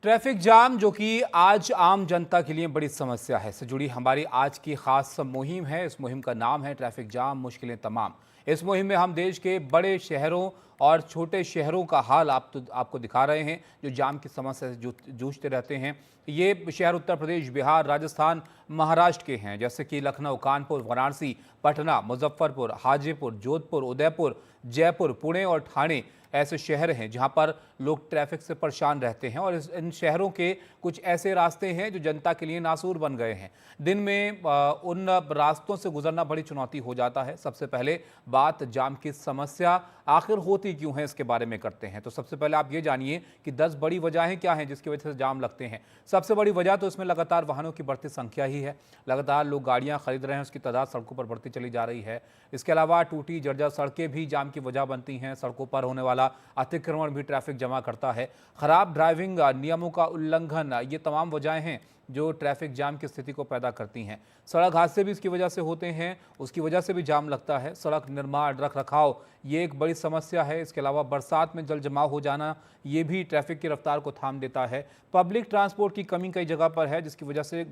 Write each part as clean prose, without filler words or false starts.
Traffic jam जो कि आज आम जनता के लिए बड़ी समस्या है, से जुड़ी हमारी आज की खास मुहिम है। इस मुहिम का नाम है ट्रैफिक जाम मुश्किलें तमाम। इस मुहिम में हम देश के बड़े शहरों और छोटे शहरों का हाल आपको दिखा रहे हैं जो जाम की समस्या से जूझते रहते हैं। ये शहर उत्तर प्रदेश, बिहार, राजस्थान, महाराष्ट्र के हैं, जैसे कि लखनऊ, कानपुर, वाराणसी, पटना, मुजफ्फरपुर, हाजीपुर, जोधपुर, उदयपुर, जयपुर, पुणे और ठाणे ऐसे शहर हैं जहां पर लोग ट्रैफिक से परेशान रहते हैं। और इन शहरों के कुछ ऐसे रास्ते हैं जो जनता के लिए नासूर बन गए हैं। दिन में उन रास्तों से गुजरना बड़ी चुनौती हो जाता है। सबसे पहले बात जाम की समस्या आखिर होती क्यों है इसके बारे में करते हैं। तो सबसे पहले आप ये जानिए कि 10 बड़ी वजहें क्या हैं जिसकी वजह से जाम लगते हैं। सबसे बड़ी वजह तो इसमें लगातार वाहनों की बढ़ती संख्या ही है। लगातार लोग गाड़ियां खरीद रहे हैं, उसकी तादाद सड़कों पर बढ़ती चली जा रही है। इसके अलावा टूटी जर्जर सड़कें भी जाम की वजह बनती हैं। सड़कों पर होने वाला अतिक्रमण भी ट्रैफिक जमा करता है। खराब ड्राइविंग, नियमों का उल्लंघन, ये तमाम वजहें हैं जो ट्रैफिक जाम की स्थिति को पैदा करती हैं। सड़क हादसे भी इसकी वजह से होते हैं, उसकी वजह से भी जाम लगता है। सड़क निर्माण, रख रखाव, ये एक बड़ी समस्या है। इसके अलावा बरसात में जल जमाव हो जाना, ये भी ट्रैफिक की रफ्तार को थाम देता है। पब्लिक ट्रांसपोर्ट की कमी कई जगह पर है जिसकी वजह से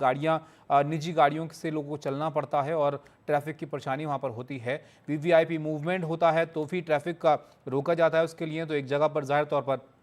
निजी गाड़ियों से लोगों को चलना पड़ता है और ट्रैफिक की परेशानी वहाँ पर होती है। वीवीआईपी मूवमेंट होता है तो भी ट्रैफिक का रोका जाता है उसके लिए, तो एक जगह पर जाहिर तौर पर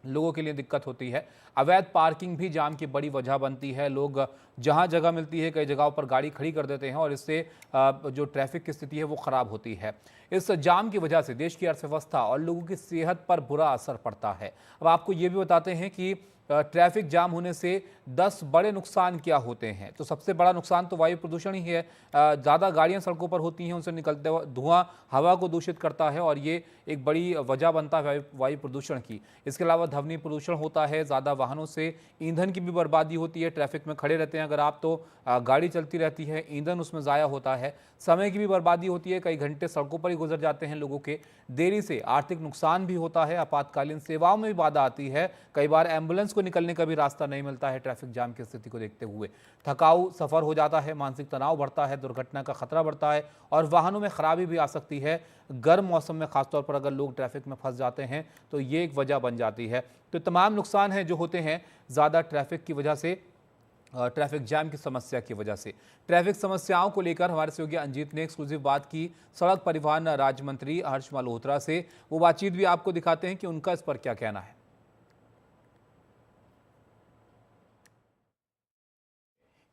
लोगों के लिए दिक्कत होती है। अवैध पार्किंग भी जाम की बड़ी वजह बनती है। लोग जहां जगह मिलती है कई जगहों पर गाड़ी खड़ी कर देते हैं और इससे जो ट्रैफिक की स्थिति है वो खराब होती है। इस जाम की वजह से देश की अर्थव्यवस्था और लोगों की सेहत पर बुरा असर पड़ता है। अब आपको ये भी बताते हैं कि ट्रैफिक जाम होने से 10 बड़े नुकसान क्या होते हैं। तो सबसे बड़ा नुकसान तो वायु प्रदूषण ही है। ज़्यादा गाड़ियां सड़कों पर होती हैं, उनसे निकलते हुआ धुआं हवा को दूषित करता है और ये एक बड़ी वजह बनता है वायु प्रदूषण की। इसके अलावा ध्वनि प्रदूषण होता है। ज़्यादा वाहनों से ईंधन की भी बर्बादी होती है। ट्रैफिक में खड़े रहते हैं अगर आप तो गाड़ी चलती रहती है, ईंधन उसमें ज़ाया होता है। समय की भी बर्बादी होती है, कई घंटे सड़कों पर ही गुजर जाते हैं लोगों के। देरी से आर्थिक नुकसान भी होता है। आपातकालीन सेवाओं में भी बाधा आती है। कई बार एम्बुलेंस को निकलने का भी रास्ता नहीं मिलता है ट्रैफिक जाम की स्थिति को देखते हुए। थकाऊ सफर हो जाता है, मानसिक तनाव बढ़ता है, दुर्घटना का खतरा बढ़ता है और वाहनों में खराबी भी आ सकती है। गर्म मौसम में खासतौर पर अगर लोग ट्रैफिक में फंस जाते हैं तो ये एक वजह बन जाती है। तो तमाम नुकसान हैं जो होते हैं ज़्यादा ट्रैफिक की वजह से, ट्रैफिक जाम की समस्या की वजह से। ट्रैफिक समस्याओं को लेकर हमारे सहयोगी अंजीत ने एक्सक्लूसिव बात की सड़क परिवहन राज्य मंत्री हर्ष मल्होत्रा से। वो बातचीत भी आपको दिखाते हैं कि उनका इस पर क्या कहना है।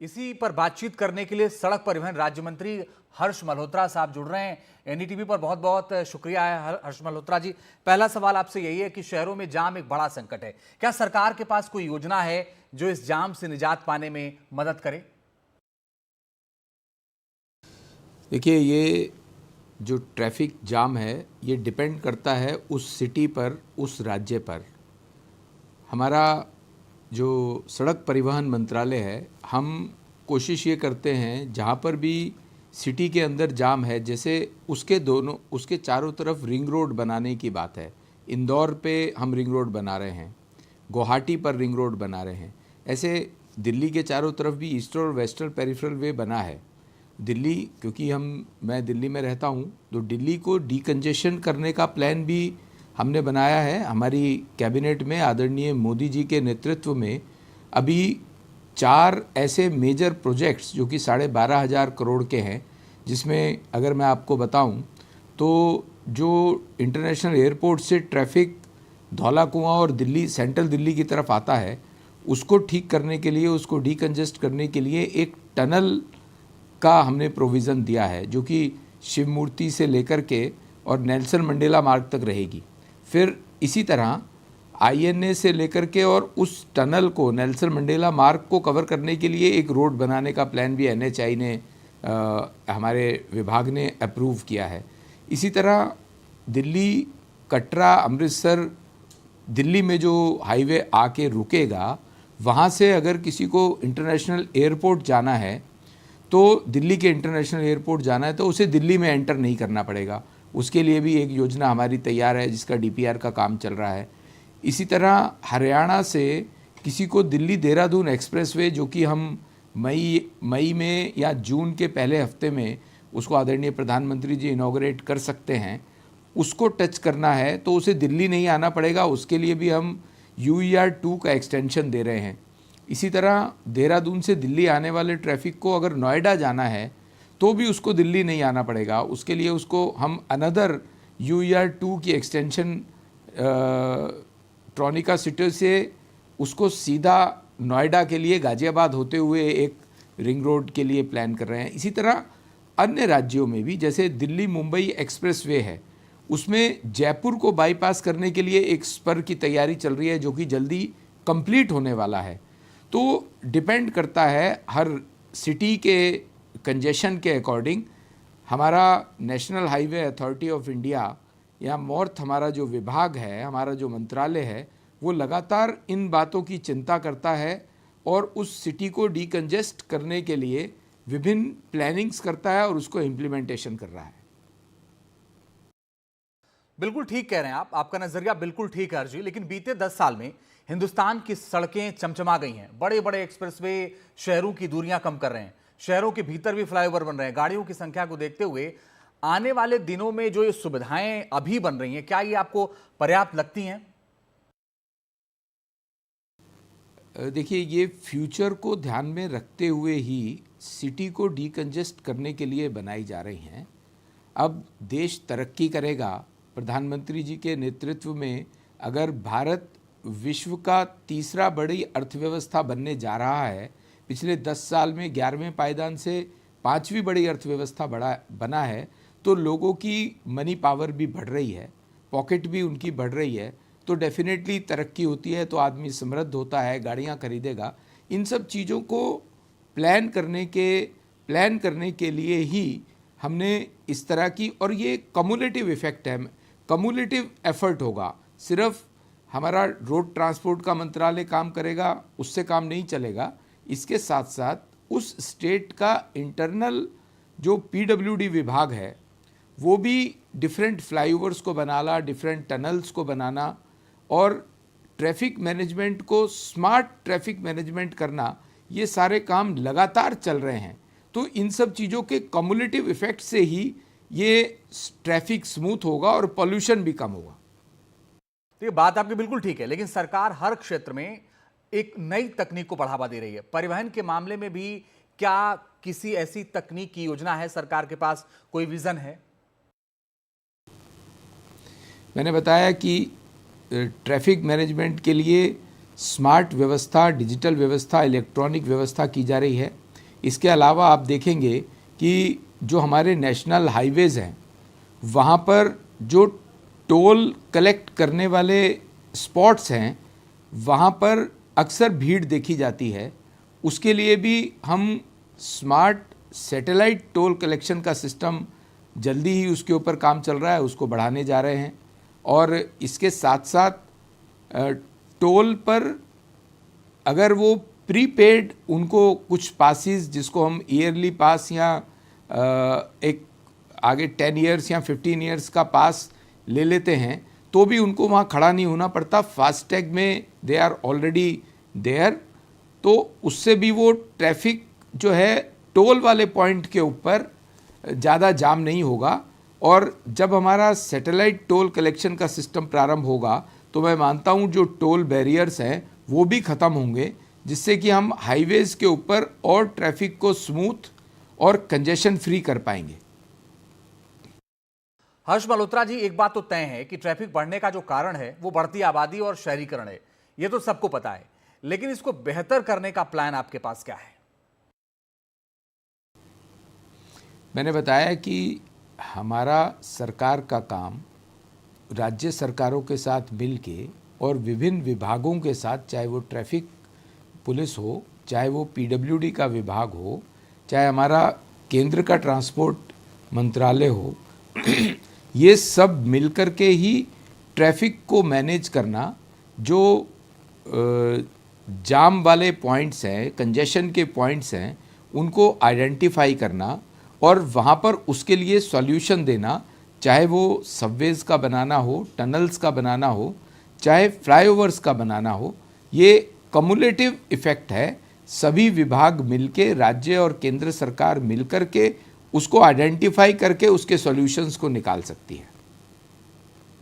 इसी पर बातचीत करने के लिए सड़क परिवहन राज्य मंत्री हर्ष मल्होत्रा साहब जुड़ रहे हैं। एनडीटीवी पर बहुत बहुत शुक्रिया है हर्ष मल्होत्रा जी। पहला सवाल आपसे यही है कि शहरों में जाम एक बड़ा संकट है, क्या सरकार के पास कोई योजना है जो इस जाम से निजात पाने में मदद करे? देखिए, ये जो ट्रैफिक जाम है ये डिपेंड करता है उस सिटी पर, उस राज्य पर। हमारा जो सड़क परिवहन मंत्रालय है, हम कोशिश ये करते हैं जहाँ पर भी सिटी के अंदर जाम है, जैसे उसके चारों तरफ रिंग रोड बनाने की बात है। इंदौर पे हम रिंग रोड बना रहे हैं, गुवाहाटी पर रिंग रोड बना रहे हैं। ऐसे दिल्ली के चारों तरफ भी ईस्टर्न और वेस्टर्न पेरिफेरल वे बना है। दिल्ली, क्योंकि मैं दिल्ली में रहता हूँ, तो दिल्ली को डीकंजेशन करने का प्लान भी हमने बनाया है। हमारी कैबिनेट में आदरणीय मोदी जी के नेतृत्व में अभी 4 ऐसे मेजर प्रोजेक्ट्स जो कि 12,500 करोड़ के हैं, जिसमें अगर मैं आपको बताऊं तो जो इंटरनेशनल एयरपोर्ट से ट्रैफिक धौला कुआं और दिल्ली, सेंट्रल दिल्ली की तरफ आता है, उसको ठीक करने के लिए, उसको डीकंजेस्ट करने के लिए एक टनल का हमने प्रोविज़न दिया है जो कि शिव मूर्ति से लेकर के और नेल्सन मंडेला मार्ग तक रहेगी। फिर इसी तरह आईएनए से लेकर के और उस टनल को, नेल्सन मंडेला मार्ग को कवर करने के लिए एक रोड बनाने का प्लान भी एनएचआई ने, हमारे विभाग ने अप्रूव किया है। इसी तरह दिल्ली, कटरा, अमृतसर, दिल्ली में जो हाईवे आके रुकेगा, वहाँ से अगर किसी को इंटरनेशनल एयरपोर्ट जाना है तो दिल्ली के इंटरनेशनल एयरपोर्ट जाना है तो उसे दिल्ली में एंटर नहीं करना पड़ेगा। उसके लिए भी एक योजना हमारी तैयार है जिसका डीपीआर का काम चल रहा है। इसी तरह हरियाणा से किसी को दिल्ली देहरादून एक्सप्रेसवे, जो कि हम मई में या जून के पहले हफ्ते में उसको आदरणीय प्रधानमंत्री जी इनॉग्रेट कर सकते हैं, उसको टच करना है तो उसे दिल्ली नहीं आना पड़ेगा। उसके लिए भी हम UER2 का एक्सटेंशन दे रहे हैं। इसी तरह देहरादून से दिल्ली आने वाले ट्रैफिक को अगर नोएडा जाना है तो भी उसको दिल्ली नहीं आना पड़ेगा, उसके लिए उसको हम अनदर UER2 की एक्सटेंशन ट्रॉनिका सिटी से उसको सीधा नोएडा के लिए गाजियाबाद होते हुए एक रिंग रोड के लिए प्लान कर रहे हैं। इसी तरह अन्य राज्यों में भी, जैसे दिल्ली मुंबई एक्सप्रेसवे है, उसमें जयपुर को बाईपास करने के लिए एक स्पर की तैयारी चल रही है जो कि जल्दी कंप्लीट होने वाला है। तो डिपेंड करता है हर सिटी के कंजेशन के अकॉर्डिंग। हमारा national highway authority of India या मॉर्थ हमारा जो विभाग है, हमारा जो मंत्रालय है, वो लगातार इन बातों की चिंता करता है और उस सिटी को डीकंजेस्ट करने के लिए विभिन्न प्लानिंग्स करता है और उसको इम्प्लीमेंटेशन कर रहा है। बिल्कुल ठीक कह रहे हैं आप, आपका नजरिया बिल्कुल ठीक है हर्ष जी। लेकिन बीते 10 साल में हिंदुस्तान की सड़कें चमचमा गई हैं। बड़े बड़े एक्सप्रेसवे शहरों की दूरियां कम कर रहे हैं, शहरों के भीतर भी फ्लाईओवर बन रहे हैं। गाड़ियों की संख्या को देखते हुए आने वाले दिनों में जो ये सुविधाएं अभी बन रही हैं, क्या ये आपको पर्याप्त लगती हैं? देखिए, ये फ्यूचर को ध्यान में रखते हुए ही सिटी को डीकंजेस्ट करने के लिए बनाई जा रही हैं। अब देश तरक्की करेगा, प्रधानमंत्री जी के नेतृत्व में अगर भारत विश्व का तीसरा बड़ी अर्थव्यवस्था बनने जा रहा है, पिछले 10 साल में 11वें पायदान से 5वीं बड़ी अर्थव्यवस्था बना है, तो लोगों की मनी पावर भी बढ़ रही है, पॉकेट भी उनकी बढ़ रही है, तो डेफिनेटली तरक्की होती है, तो आदमी समृद्ध होता है, गाड़ियाँ खरीदेगा। इन सब चीज़ों को प्लान करने के लिए ही हमने इस तरह की, और ये कम्युलेटिव इफ़ेक्ट है, कम्युलेटिव एफर्ट होगा। सिर्फ हमारा रोड ट्रांसपोर्ट का मंत्रालय काम करेगा उससे काम नहीं चलेगा, इसके साथ साथ उस स्टेट का इंटरनल जो PWD विभाग है वो भी डिफरेंट फ्लाईओवर्स को बनाना, डिफरेंट टनल्स को बनाना और ट्रैफिक मैनेजमेंट को स्मार्ट ट्रैफिक मैनेजमेंट करना, ये सारे काम लगातार चल रहे हैं। तो इन सब चीज़ों के कम्युलेटिव इफेक्ट से ही ये ट्रैफिक स्मूथ होगा और पॉल्यूशन भी कम होगा। तो ये बात आपकी बिल्कुल ठीक है, लेकिन सरकार हर क्षेत्र में एक नई तकनीक को बढ़ावा दे रही है। परिवहन के मामले में भी क्या किसी ऐसी तकनीक की योजना है सरकार के पास, कोई विजन है? मैंने बताया कि ट्रैफिक मैनेजमेंट के लिए स्मार्ट व्यवस्था, डिजिटल व्यवस्था, इलेक्ट्रॉनिक व्यवस्था की जा रही है। इसके अलावा आप देखेंगे कि जो हमारे नेशनल हाईवेज़ हैं वहाँ पर जो टोल कलेक्ट करने वाले स्पॉट्स हैं वहाँ पर अक्सर भीड़ देखी जाती है। उसके लिए भी हम स्मार्ट सैटेलाइट टोल कलेक्शन का सिस्टम जल्दी ही उसके ऊपर काम चल रहा है, उसको बढ़ाने जा रहे हैं। और इसके साथ साथ टोल पर अगर वो प्रीपेड उनको कुछ पासिस, जिसको हम ईयरली पास या एक आगे 10 ईयर्स या 15 ईयर्स का पास ले लेते हैं, तो भी उनको वहाँ खड़ा नहीं होना पड़ता। फास्टैग में दे आर ऑलरेडी देयर, तो उससे भी वो ट्रैफिक जो है टोल वाले पॉइंट के ऊपर ज़्यादा जाम नहीं होगा। और जब हमारा सैटेलाइट टोल कलेक्शन का सिस्टम प्रारंभ होगा तो मैं मानता हूँ जो टोल बैरियर्स हैं वो भी ख़त्म होंगे, जिससे कि हम हाईवेज़ के ऊपर और ट्रैफिक को स्मूथ और कंजेशन फ्री कर पाएंगे। हर्ष मल्होत्रा जी, एक बात तो तय है कि ट्रैफिक बढ़ने का जो कारण है वो बढ़ती आबादी और शहरीकरण है, ये तो सबको पता है, लेकिन इसको बेहतर करने का प्लान आपके पास क्या है? मैंने बताया कि हमारा सरकार का काम राज्य सरकारों के साथ मिलके और विभिन्न विभागों के साथ, चाहे वो ट्रैफिक पुलिस हो, चाहे वो PWD का विभाग हो, चाहे हमारा केंद्र का ट्रांसपोर्ट मंत्रालय हो, ये सब मिलकर के ही ट्रैफिक को मैनेज करना, जो जाम वाले पॉइंट्स हैं, कंजेशन के पॉइंट्स हैं, उनको आइडेंटिफाई करना और वहाँ पर उसके लिए सॉल्यूशन देना, चाहे वो सबवेज़ का बनाना हो, टनल्स का बनाना हो, चाहे फ्लाईओवर्स का बनाना हो। ये कम्युलेटिव इफ़ेक्ट है। सभी विभाग मिलके, राज्य और केंद्र सरकार मिलकर के उसको आइडेंटिफाई करके उसके सॉल्यूशंस को निकाल सकती है।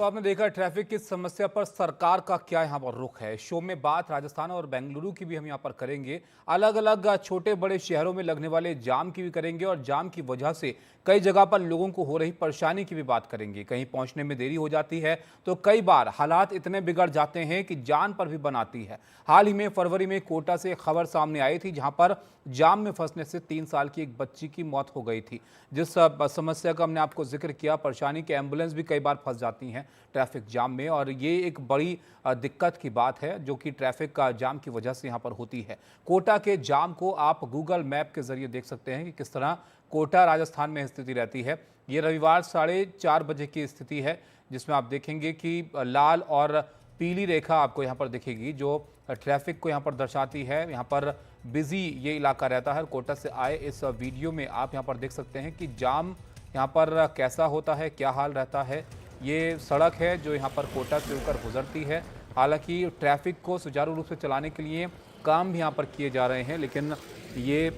तो आपने देखा ट्रैफिक की समस्या पर सरकार का क्या यहाँ पर रुख है। शो में बात राजस्थान और बेंगलुरु की भी हम यहाँ पर करेंगे, अलग अलग छोटे बड़े शहरों में लगने वाले जाम की भी करेंगे और जाम की वजह से कई जगह पर लोगों को हो रही परेशानी की भी बात करेंगे। कहीं पहुंचने में देरी हो जाती है तो कई बार हालात इतने बिगड़ जाते हैं कि जान पर भी बनाती है। हाल ही में फरवरी में कोटा से खबर सामने आई थी जहां पर जाम में फंसने से 3 साल की एक बच्ची की मौत हो गई थी। जिस समस्या का हमने आपको जिक्र किया, परेशानी के एम्बुलेंस भी कई बार फंस जाती हैं ट्रैफिक जाम में, और ये एक बड़ी दिक्कत की बात है जो कि ट्रैफिक का जाम की वजह से यहाँ पर होती है। कोटा के जाम को आप गूगल मैप के जरिए देख सकते हैं कि किस तरह कोटा राजस्थान में स्थिति रहती है। ये रविवार 4:30 बजे की स्थिति है जिसमें आप देखेंगे कि लाल और पीली रेखा आपको यहाँ पर दिखेगी जो ट्रैफिक को यहाँ पर दर्शाती है। यहाँ पर बिजी ये इलाका रहता है। कोटा से आए इस वीडियो में आप यहाँ पर देख सकते हैं कि जाम यहाँ पर कैसा होता है, क्या हाल रहता है। ये सड़क है जो यहाँ पर कोटा से होकर गुजरती है। हालांकि ट्रैफिक को सुचारू रूप से चलाने के लिए काम भी यहाँ पर किए जा रहे हैं, लेकिन ये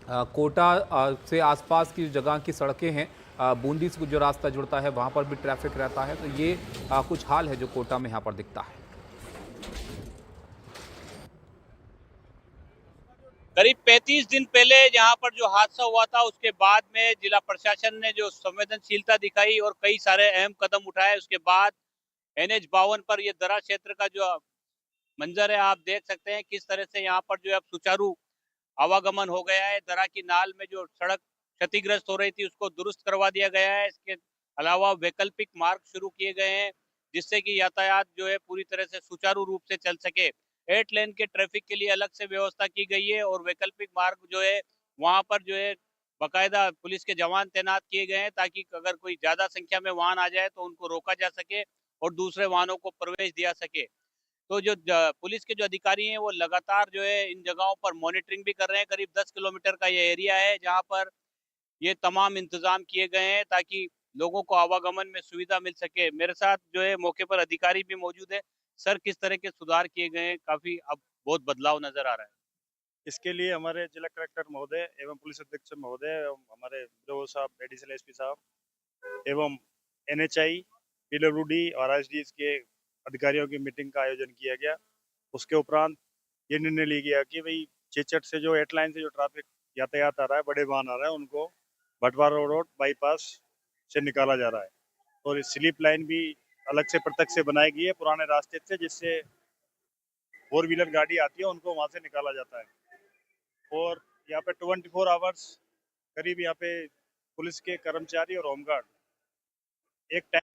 कोटा से आसपास की जगह की सड़कें हैं, बूंदी से जो रास्ता जुड़ता है वहाँ पर भी ट्रैफिक रहता है। तो ये कुछ हाल है जो कोटा में यहाँ पर दिखता है। करीब 35 दिन पहले यहाँ पर जो हादसा हुआ था उसके बाद में जिला प्रशासन ने जो संवेदनशीलता दिखाई और कई सारे अहम कदम उठाए, उसके बाद NH-52 पर ये दरा क्षेत्र का जो मंजर है आप देख सकते हैं किस तरह से यहाँ पर जो है अब सुचारू आवागमन हो गया है। दरा की नाल में जो सड़क क्षतिग्रस्त हो रही थी उसको दुरुस्त करवा दिया गया है। इसके अलावा वैकल्पिक मार्ग शुरू किए गए हैं जिससे कि यातायात जो है पूरी तरह से सुचारू रूप से चल सके। 8 लेन के ट्रैफिक के लिए अलग से व्यवस्था की गई है और वैकल्पिक मार्ग जो है वहां पर जो है बाकायदा पुलिस के जवान तैनात किए गए हैं ताकि अगर कोई ज्यादा संख्या में वाहन आ जाए तो उनको रोका जा सके और दूसरे वाहनों को प्रवेश दिया सके। तो जो पुलिस के जो अधिकारी हैं वो लगातार जो है इन जगहों पर मॉनिटरिंग भी कर रहे हैं। करीब 10 किलोमीटर का ये एरिया है जहां पर ये तमाम इंतजाम किए गए हैं ताकि लोगों को आवागमन में सुविधा मिल सके। मेरे साथ जो है मौके पर अधिकारी भी मौजूद है। सर, किस तरह के सुधार किए गए हैं? काफी अब बहुत बदलाव नजर आ रहा है। इसके लिए हमारे जिला कलेक्टर महोदय एवं पुलिस अधीक्षक महोदय एवं हमारे ब्रो साहब, एडिशनल एसपी साहब एवं NHI, PWD और RSDs के अधिकारियों की मीटिंग का आयोजन किया गया। उसके उपरांत ये निर्णय लिया गया कि भाई चेचट से जो 8 लाइन से जो ट्रैफिक यातायात आ रहा है, बड़े वाहन आ रहा है, उनको भटवारा रोड बाईपास से निकाला जा रहा है और इस स्लीप लाइन भी अलग से पृथक से बनाई गई है पुराने रास्ते से, जिससे 4 व्हीलर गाड़ी आती है उनको वहां से निकाला जाता है। और यहाँ पे 24 आवर्स करीब यहाँ पे पुलिस के कर्मचारी और होमगार्ड एक टाइम।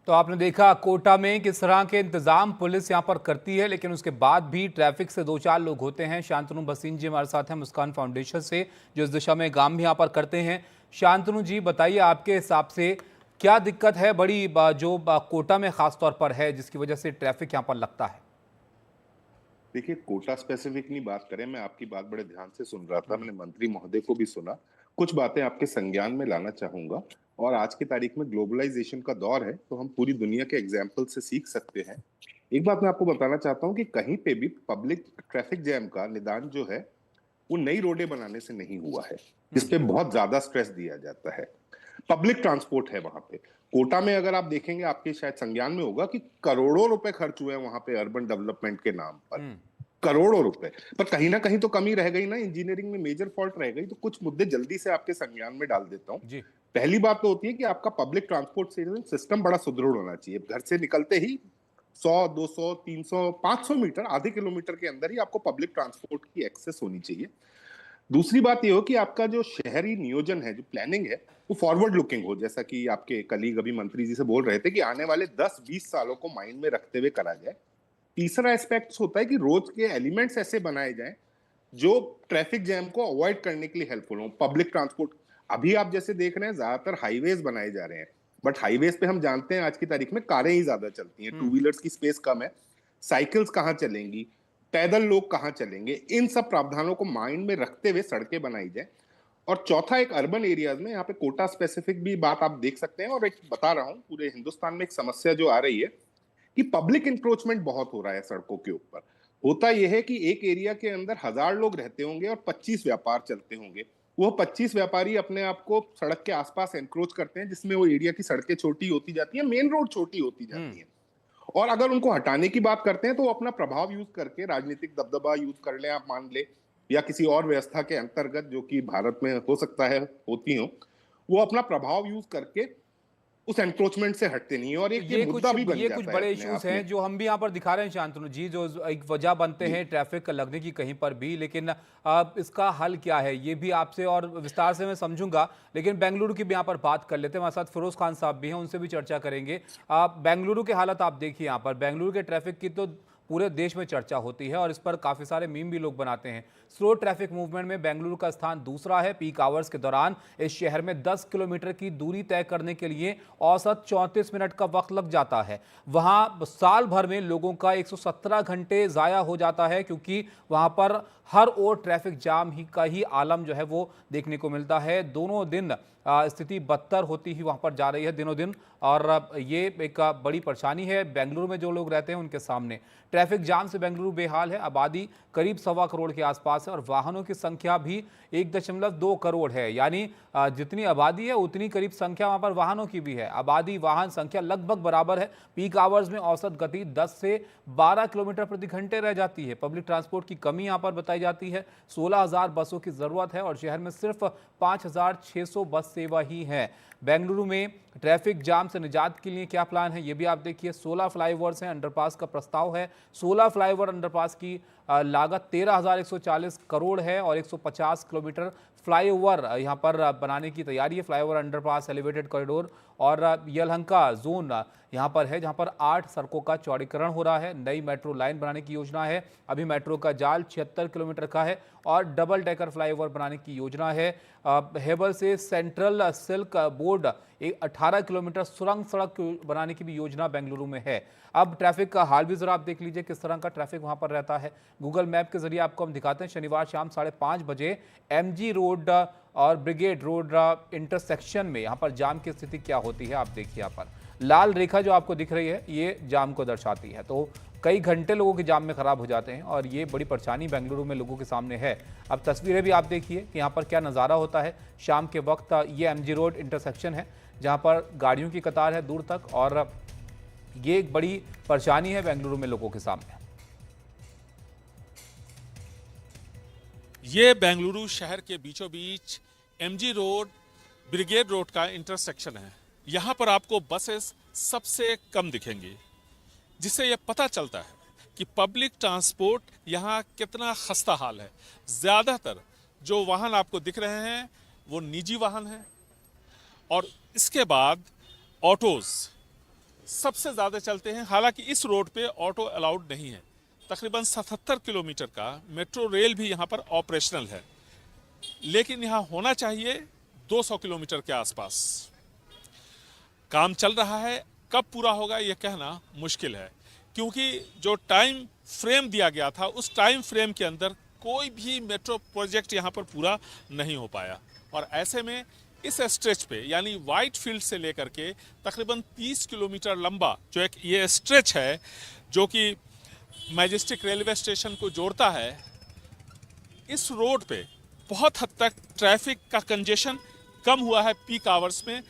तो आपने देखा कोटा में किस तरह के इंतजाम पुलिस यहां पर करती है, लेकिन उसके बाद भी ट्रैफिक से 2-4 लोग होते हैं। शांतनु भसीन जी हमारे साथ हैं मुस्कान फाउंडेशन से, जो इस दिशा में काम भी यहां पर करते हैं। शांतनु जी, बताइए आपके हिसाब से क्या दिक्कत है बड़ी जो कोटा में खास तौर पर है जिसकी वजह से ट्रैफिक यहां पर लगता है? देखिए, कोटा स्पेसिफिकली बात करें, मैं आपकी बात बड़े ध्यान से सुन रहा था, मैंने मंत्री महोदय को भी सुना। कुछ बातें आपके संज्ञान में लाना चाहूंगा। और आज की तारीख में ग्लोबलाइजेशन का दौर है तो हम पूरी दुनिया के एग्जाम्पल से सीख सकते हैं। एक बात मैं आपको बताना चाहता हूं कि कहीं पे भी पब्लिक ट्रैफिक जैम का निदान जो है वो नई रोडें बनाने से नहीं हुआ है, जिस पे बहुत ज्यादा स्ट्रेस दिया जाता है। पब्लिक ट्रांसपोर्ट है वहां पे। कोटा में अगर आप देखेंगे, आपके शायद संज्ञान में होगा कि करोड़ों रुपए खर्च हुए हैं वहां पे अर्बन डेवलपमेंट के नाम पर, करोड़ों रुपए। पर कहीं ना कहीं तो कमी रह गई ना, इंजीनियरिंग में मेजर फॉल्ट रह गई। तो कुछ मुद्दे जल्दी से आपके संज्ञान में डाल देता हूं। पहली बात तो होती है कि आपका पब्लिक ट्रांसपोर्ट सिस्टम बड़ा सुदृढ़ होना चाहिए। घर से निकलते ही 100, 200, 300, 500 मीटर, आधे किलोमीटर के अंदर ही आपको पब्लिक ट्रांसपोर्ट की एक्सेस होनी चाहिए। दूसरी बात यह हो कि आपका जो शहरी नियोजन है, जो प्लानिंग है, वो फॉरवर्ड लुकिंग हो, जैसा कि आपके कलीग अभी मंत्री जी से बोल रहे थे कि आने वाले 10-20 सालों को माइंड में रखते हुए करा जाए। तीसरा एस्पेक्ट होता है कि रोज के एलिमेंट्स ऐसे बनाए जाएं जो ट्रैफिक जैम को अवॉइड करने के लिए हेल्पफुल हो। पब्लिक ट्रांसपोर्ट, अभी आप जैसे देख रहे हैं ज्यादातर हाईवेज बनाए जा रहे हैं, बट हाईवेज पे हम जानते हैं आज की तारीख में कारें ही ज्यादा चलती हैं, 2 व्हीलर्स की स्पेस कम है, साइकिल्स कहाँ चलेंगी, पैदल लोग कहाँ चलेंगे। इन सब प्रावधानों को माइंड में रखते हुए सड़कें बनाई जाए। और चौथा, एक अर्बन एरियाज में, यहाँ पे कोटा स्पेसिफिक भी बात आप देख सकते हैं। और एक बता रहा हूँ, पूरे हिंदुस्तान में एक समस्या जो आ रही है कि पब्लिक इंक्रोचमेंट बहुत हो रहा है सड़कों के ऊपर। होता यह है कि एक एरिया के अंदर 1000 लोग रहते होंगे और 25 व्यापार चलते होंगे। वो 25 व्यापारी अपने आप को सड़क के आसपास एनक्रोच करते हैं, जिसमें वो एरिया की सड़कें छोटी होती जाती हैं, मेन रोड छोटी होती जाती है। और अगर उनको हटाने की बात करते हैं तो वो अपना प्रभाव यूज करके, राजनीतिक दबदबा यूज कर लें आप मान ले, या किसी और व्यवस्था के अंतर्गत जो कि भारत में हो सकता है होती हो, वो अपना प्रभाव यूज करके उस एंक्रोचमेंट से हटते नहीं है, और एक ये मुद्दा भी बन ये कुछ जाता है बड़े अपने इश्यूज आप में। हैं जो हम भी यहाँ पर दिखा रहे हैं शांतनु जी, जो एक वजह बनते हैं ट्रैफिक लगने की कहीं पर भी, लेकिन अब इसका हल क्या है ये भी आपसे और विस्तार से मैं समझूंगा। लेकिन बेंगलुरु की भी यहाँ पर बात कर लेते हैं, हमारे साथ फिरोज खान साहब भी हैं, उनसे भी चर्चा करेंगे। बेंगलुरु के हालत आप देखिए, यहाँ पर बेंगलुरु के ट्रैफिक की तो पूरे देश में चर्चा होती है और इस पर काफी सारे मीम भी लोग बनाते हैं। स्लो ट्रैफिक मूवमेंट में बेंगलुरु का स्थान दूसरा है। पीक आवर्स के दौरान इस शहर में 10 किलोमीटर की दूरी तय करने के लिए औसत 34 मिनट का वक्त लग जाता है। वहां साल भर में लोगों का 117 घंटे जाया हो जाता है, क्योंकि वहां पर हर ओर ट्रैफिक जाम का ही आलम जो है वो देखने को मिलता है। दोनों दिन स्थिति बदतर होती ही वहां पर जा रही है दिनों दिन, और ये एक बड़ी परेशानी है बेंगलुरु में जो लोग रहते हैं उनके सामने। ट्रैफिक जाम से बेंगलुरु बेहाल है। आबादी करीब 1.25 करोड़ के आसपास है और वाहनों की संख्या भी 1.2 करोड़ है, यानी जितनी आबादी है उतनी करीब संख्या वहां पर वाहनों की भी है। आबादी वाहन संख्या लगभग बराबर है। पीक आवर्स में औसत गति 10 से 12 किलोमीटर प्रति घंटे रह जाती है। पब्लिक ट्रांसपोर्ट की कमी यहां पर बताई जाती है। 16,000 बसों की जरूरत है और शहर में सिर्फ 5,600 बस सेवा ही है। बेंगलुरु में ट्रैफिक जाम से निजात के लिए क्या प्लान है ये भी आप देखिए। 16 फ्लाईओवर्स हैं, अंडरपास का प्रस्ताव है। 16 फ्लाईओवर अंडरपास की लागत 13,140 करोड़ है और 150 किलोमीटर फ्लाईओवर यहां पर बनाने की तैयारी है। फ्लाईओवर, अंडरपास, एलिवेटेड कॉरिडोर और यलहंका जोन यहां पर है, जहां पर 8 सड़कों का चौड़ीकरण हो रहा है। नई मेट्रो लाइन बनाने की योजना है। अभी मेट्रो का जाल 76 किलोमीटर का है और डबल डेकर फ्लाईओवर बनाने की योजना है। हेबल से सेंट्रल सिल्क बोर्ड 18 किलोमीटर सुरंग सड़क बनाने की भी योजना बेंगलुरु में है। अब ट्रैफिक का हाल भी जरा आप देख लीजिए, किस तरह का ट्रैफिक वहां पर रहता है। गूगल मैप के जरिए आपको हम दिखाते हैं। शनिवार शाम 5:30 बजे MG रोड और ब्रिगेड रोड इंटरसेक्शन में यहां पर जाम की स्थिति क्या होती है आप देखिए। यहाँ पर लाल रेखा जो आपको दिख रही है ये जाम को दर्शाती है। तो कई घंटे लोगों के जाम में खराब हो जाते हैं और ये बड़ी परेशानी बेंगलुरु में लोगों के सामने है। अब तस्वीरें भी आप देखिए कि यहाँ पर क्या नज़ारा होता है शाम के वक्त। ये MG रोड इंटरसेक्शन है जहाँ पर गाड़ियों की कतार है दूर तक, और ये एक बड़ी परेशानी है बेंगलुरु में लोगों के सामने। ये बेंगलुरु शहर के बीचों बीच MG रोड ब्रिगेड रोड का इंटरसेक्शन है। यहाँ पर आपको बसेस सबसे कम दिखेंगी, जिससे यह पता चलता है कि पब्लिक ट्रांसपोर्ट यहाँ कितना खस्ता हाल है। ज़्यादातर जो वाहन आपको दिख रहे हैं वो निजी वाहन हैं और इसके बाद ऑटोज़ सबसे ज़्यादा चलते हैं। हालांकि इस रोड पे ऑटो अलाउड नहीं है। तकरीबन 77 किलोमीटर का मेट्रो रेल भी यहाँ पर ऑपरेशनल है, लेकिन यहाँ होना चाहिए 200 किलोमीटर के आसपास। काम चल रहा है, कब पूरा होगा ये कहना मुश्किल है, क्योंकि जो टाइम फ्रेम दिया गया था उस टाइम फ्रेम के अंदर कोई भी मेट्रो प्रोजेक्ट यहाँ पर पूरा नहीं हो पाया। और ऐसे में इस स्ट्रेच पे यानी वाइट फील्ड से लेकर के तकरीबन 30 किलोमीटर लंबा जो एक ये स्ट्रेच है जो कि मैजेस्टिक रेलवे स्टेशन को जोड़ता है, इस रोड पे बहुत हद तक ट्रैफिक का कंजेशन कम हुआ है पीक आवर्स में।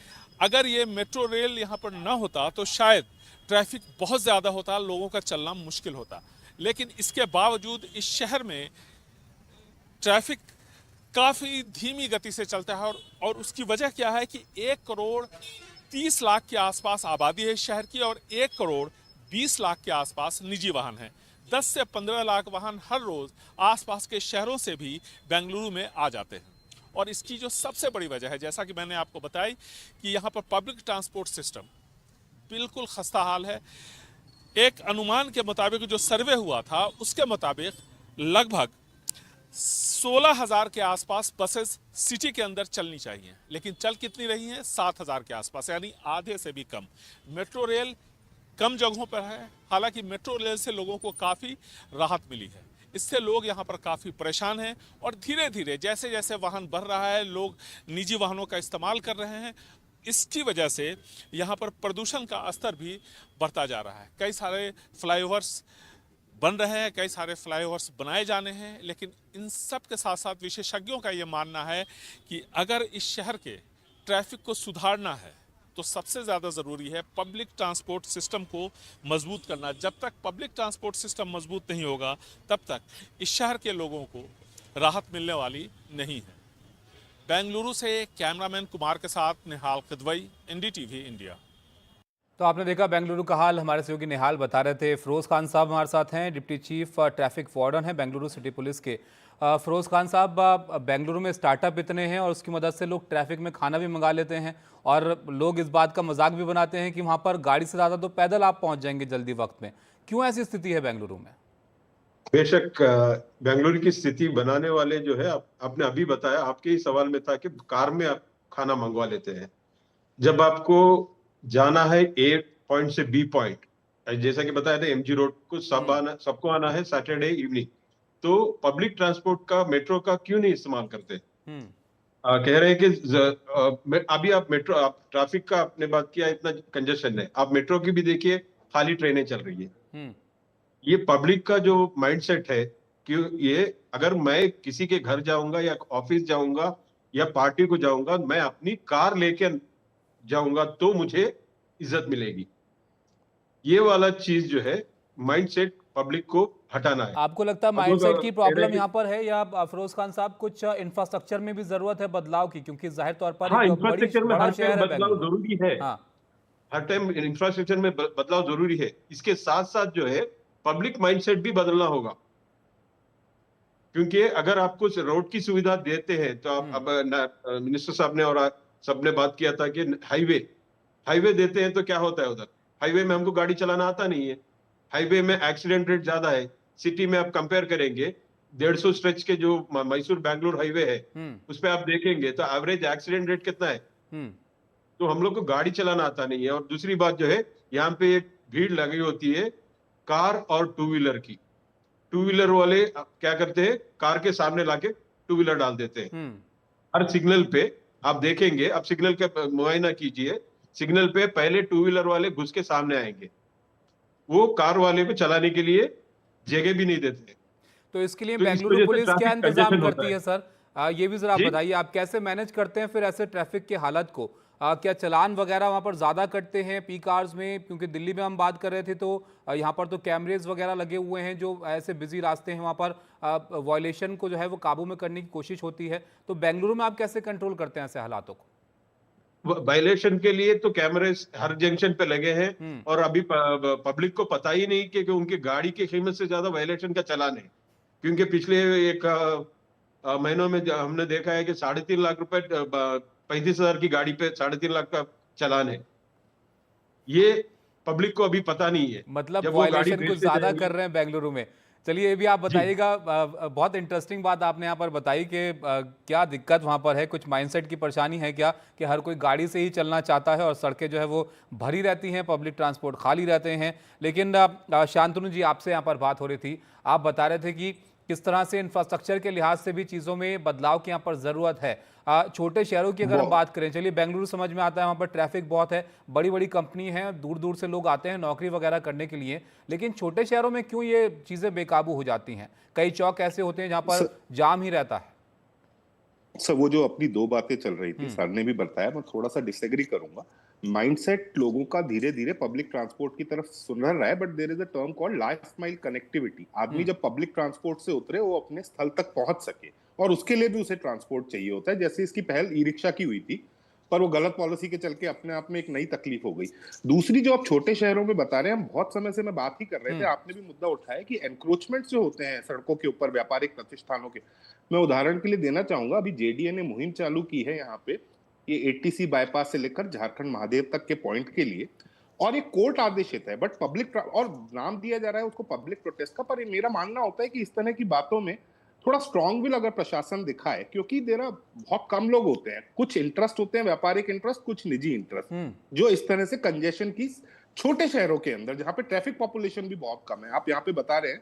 अगर ये मेट्रो रेल यहाँ पर ना होता तो शायद ट्रैफिक बहुत ज़्यादा होता, लोगों का चलना मुश्किल होता। लेकिन इसके बावजूद इस शहर में ट्रैफिक काफ़ी धीमी गति से चलता है और उसकी वजह क्या है कि 1 करोड़ 30 लाख के आसपास आबादी है इस शहर की और 1 करोड़ 20 लाख के आसपास निजी वाहन हैं। 10 से 15 लाख वाहन हर रोज़ आसपास के शहरों से भी बेंगलुरु में आ जाते हैं। और इसकी जो सबसे बड़ी वजह है, जैसा कि मैंने आपको बताई, कि यहाँ पर पब्लिक ट्रांसपोर्ट सिस्टम बिल्कुल खस्ता हाल है। एक अनुमान के मुताबिक जो सर्वे हुआ था उसके मुताबिक लगभग 16,000 के आसपास बसेस सिटी के अंदर चलनी चाहिए, लेकिन चल कितनी रही हैं? 7,000 के आसपास, यानी आधे से भी कम। मेट्रो रेल कम जगहों पर है। हालांकि मेट्रो रेल से लोगों को काफ़ी राहत मिली है, इससे लोग यहाँ पर काफ़ी परेशान हैं और धीरे धीरे जैसे जैसे वाहन बढ़ रहा है लोग निजी वाहनों का इस्तेमाल कर रहे हैं। इसकी वजह से यहाँ पर प्रदूषण का स्तर भी बढ़ता जा रहा है। कई सारे फ्लाईओवर्स बन रहे हैं, कई सारे फ्लाईओवर्स बनाए जाने हैं, लेकिन इन सब के साथ साथ विशेषज्ञों का ये मानना है कि अगर इस शहर के ट्रैफिक को सुधारना है तो सबसे ज़्यादा ज़रूरी है पब्लिक ट्रांसपोर्ट सिस्टम को मजबूत करना। जब तक पब्लिक ट्रांसपोर्ट सिस्टम मजबूत नहीं होगा तब तक इस शहर के लोगों को राहत मिलने वाली नहीं है। बेंगलुरु से कैमरामैन कुमार के साथ निहाल किदवई, एनडीटीवी इंडिया। तो आपने देखा बेंगलुरु का हाल, हमारे सहयोगी निहाल बता रहे थे। फिरोज खान साहब हमारे साथ हैं, डिप्टी चीफ ट्रैफिक वार्डन है बेंगलुरु सिटी पुलिस के। फिरोज खान साहब, बेंगलुरु में स्टार्टअप इतने हैं और उसकी मदद से लोग ट्रैफिक में खाना भी मंगा लेते हैं और लोग इस बात का मजाक भी बनाते हैं कि वहाँ पर गाड़ी से ज़्यादा तो पैदल आप पहुँच जाएंगे जल्दी वक्त में। क्यों ऐसी स्थिति है बेंगलुरु में? बेशक बेंगलुरु की स्थिति बनाने वाले जो है, आपने अभी बताया, आपके ही सवाल में था कि कार में आप खाना मंगवा लेते हैं। जब आपको जाना है ए पॉइंट से बी पॉइंट, जैसा कि बताया था एमजी रोड को सबको आना है सैटरडे इवनिंग, तो पब्लिक ट्रांसपोर्ट का, मेट्रो का क्यों नहीं इस्तेमाल करते? कह रहे हैं कि अभी आप मेट्रो, आप ट्रैफिक का आपने बात किया, इतना कंजेशन है, आप मेट्रो की भी देखिए, खाली ट्रेनें चल रही है। ये पब्लिक का जो माइंडसेट है कि ये, अगर मैं किसी के घर जाऊंगा या ऑफिस जाऊंगा या पार्टी को जाऊंगा, मैं अपनी कार लेके जाऊंगा तो मुझे इज्जत मिलेगी। ये वाला चीज जो है, माइंडसेट पब्लिक को हटाना है। आपको लगता है माइंडसेट की प्रॉब्लम यहाँ पर है, या फिरोज खान साहब कुछ इंफ्रास्ट्रक्चर में भी जरूरत है बदलाव की? क्योंकि जाहिर तौर पर हाँ, एक इंफ्रास्ट्रक्चर में बड़ा हर शहर टाइम है बदलाव बेंगलुरु। जरूरी है। हाँ, हर टाइम इंफ्रास्ट्रक्चर में बदलाव जरूरी है। इसके साथ साथ जो है, पब्लिक माइंडसेट भी बदलना होगा। क्योंकि अगर आपको रोड की सुविधा देते हैं तो आप, अब मिनिस्टर साहब ने और सबने बात किया था कि हाईवे देते हैं तो क्या होता है उधर? हाईवे में हमको गाड़ी चलाना आता नहीं है, हाईवे में एक्सीडेंट रेट ज्यादा है। सिटी में आप कंपेयर करेंगे, 150 स्ट्रेच के जो मैसूर बैंगलोर हाईवे है, उस पर आप देखेंगे तो एवरेज एक्सीडेंट रेट कितना है। तो हम लोग को गाड़ी चलाना आता नहीं है। और दूसरी बात जो है, यहाँ पे एक भीड़ लगी होती है कार और टू व्हीलर की। टू व्हीलर वाले क्या करते हैं, कार के सामने लाके टू व्हीलर डाल देते हैं। हर सिग्नल पे आप देखेंगे, आप सिग्नल का मुआयना कीजिए, सिग्नल पे पहले टू व्हीलर वाले घुस के सामने आएंगे, वो कार वाले को चलाने के लिए जगह भी नहीं देते। तो इसके लिए तो इस बेंगलुरु वजह से पुलिस क्या ट्रैफिक इंतजाम कंजेशन करती होता है सर? ये भी जरा जी? बताइए, आप कैसे मैनेज करते हैं फिर ऐसे ट्रैफिक की हालत को? क्या चालान वगैरह वहाँ पर ज़्यादा कटते हैं पीक आवर्स में? क्योंकि दिल्ली में हम बात कर रहे थे तो यहाँ पर तो कैमरेज वगैरह लगे हुए हैं, जो ऐसे बिजी रास्ते हैं वहाँ पर वायलेशन को जो है वो काबू में करने की कोशिश होती है। तो बेंगलुरु में आप कैसे कंट्रोल करते हैं ऐसे हालातों को? वायलेशन के लिए तो कैमरे हर जंक्शन पे लगे हैं, और अभी पब्लिक को पता ही नहीं कि उनकी गाड़ी की कीमत से ज्यादा वायलेशन का चालान है। क्योंकि पिछले एक महीनों में हमने देखा है कि 3.5 लाख रुपए 35,000 की गाड़ी पे 3.5 लाख का चालान है। ये पब्लिक को अभी पता नहीं है। मतलब जब वो गाड़ी वायलेशन कुछ बेचते ज्यादा जाएंगे- कर रहे हैं बेंगलुरु में। चलिए ये भी आप बताइएगा, बहुत इंटरेस्टिंग बात आपने यहाँ पर बताई कि क्या दिक्कत वहाँ पर है, कुछ माइंडसेट की परेशानी है क्या कि हर कोई गाड़ी से ही चलना चाहता है और सड़कें जो है वो भरी रहती हैं, पब्लिक ट्रांसपोर्ट खाली रहते हैं। लेकिन शांतनु जी, आपसे यहाँ पर बात हो रही थी, आप बता रहे थे कि किस तरह से इंफ्रास्ट्रक्चर के लिहाज से भी चीज़ों में बदलाव की यहाँ पर ज़रूरत है। छोटे शहरों की अगर हम बात करें, चलिए बेंगलुरु समझ में आता है, वहाँ पर ट्रैफिक बहुत है, बड़ी बड़ी कंपनी हैं, दूर दूर से लोग आते हैं नौकरी वगैरह करने के लिए। लेकिन छोटे शहरों में क्यों ये चीज़ें बेकाबू हो जाती हैं? कई चौक ऐसे होते हैं जहाँ पर जाम ही रहता है। सर, वो जो अपनी दो बातें चल रही थी, सर ने भी बताया, मैं थोड़ा सा डिसएग्री करूंगा। माइंडसेट लोगों का धीरे धीरे पब्लिक ट्रांसपोर्ट की तरफ सुधर रहा है, but there is a term called last mile connectivity. आदमी जब पब्लिक ट्रांसपोर्ट से उतरे, वो अपने स्थल तक पहुंच सके, और उसके लिए भी उसे ट्रांसपोर्ट चाहिए होता है। जैसे इसकी पहल ई रिक्शा की हुई थी, पर वो गलत पॉलिसी के चल के अपने आप में एक नई तकलीफ हो गई। दूसरी जो आप छोटे शहरों में बता रहे हैं, हम बहुत समय से मैं बात ही कर रहे थे, आपने भी मुद्दा उठाया कि एनक्रोचमेंट जो होते हैं सड़कों के ऊपर व्यापारिक प्रतिष्ठानों के। मैं उदाहरण के लिए देना चाहूंगा, अभी जेडीए ने मुहिम चालू की है यहाँ पे, ये एटीसी बाईपास से लेकर झारखंड महादेव तक के पॉइंट के लिए, और एक कोर्ट आदेशित है, बट पब्लिक और नाम दिया जा रहा है उसको पब्लिक प्रोटेस्ट का। पर मेरा मानना होता है कि इस तरह की बातों में थोड़ा स्ट्रॉन्ग विल अगर प्रशासन दिखाए, क्योंकि देरा बहुत कम लोग होते हैं, कुछ इंटरेस्ट होते हैं, व्यापारिक इंटरेस्ट, कुछ निजी इंटरेस्ट, जो इस तरह से कंजेशन की छोटे शहरों के अंदर, जहां पे ट्रैफिक पॉपुलेशन भी बहुत कम है, आप यहाँ पे बता रहे हैं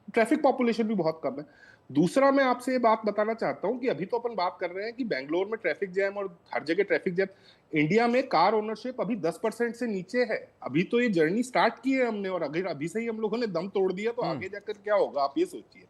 ट्रैफिक पॉपुलेशन भी बहुत कम है, दूसरा मैं आपसे ये बात बताना चाहता हूँ कि अभी तो अपन बात कर रहे हैं कि बेंगलोर में ट्रैफिक जैम और हर जगह ट्रैफिक जैम। इंडिया में कार ओनरशिप अभी 10% से नीचे है। अभी तो ये जर्नी स्टार्ट की है हमने, और अगर अभी से ही हम लोगों ने दम तोड़ दिया तो आगे जाकर क्या होगा, आप ये सोचिए।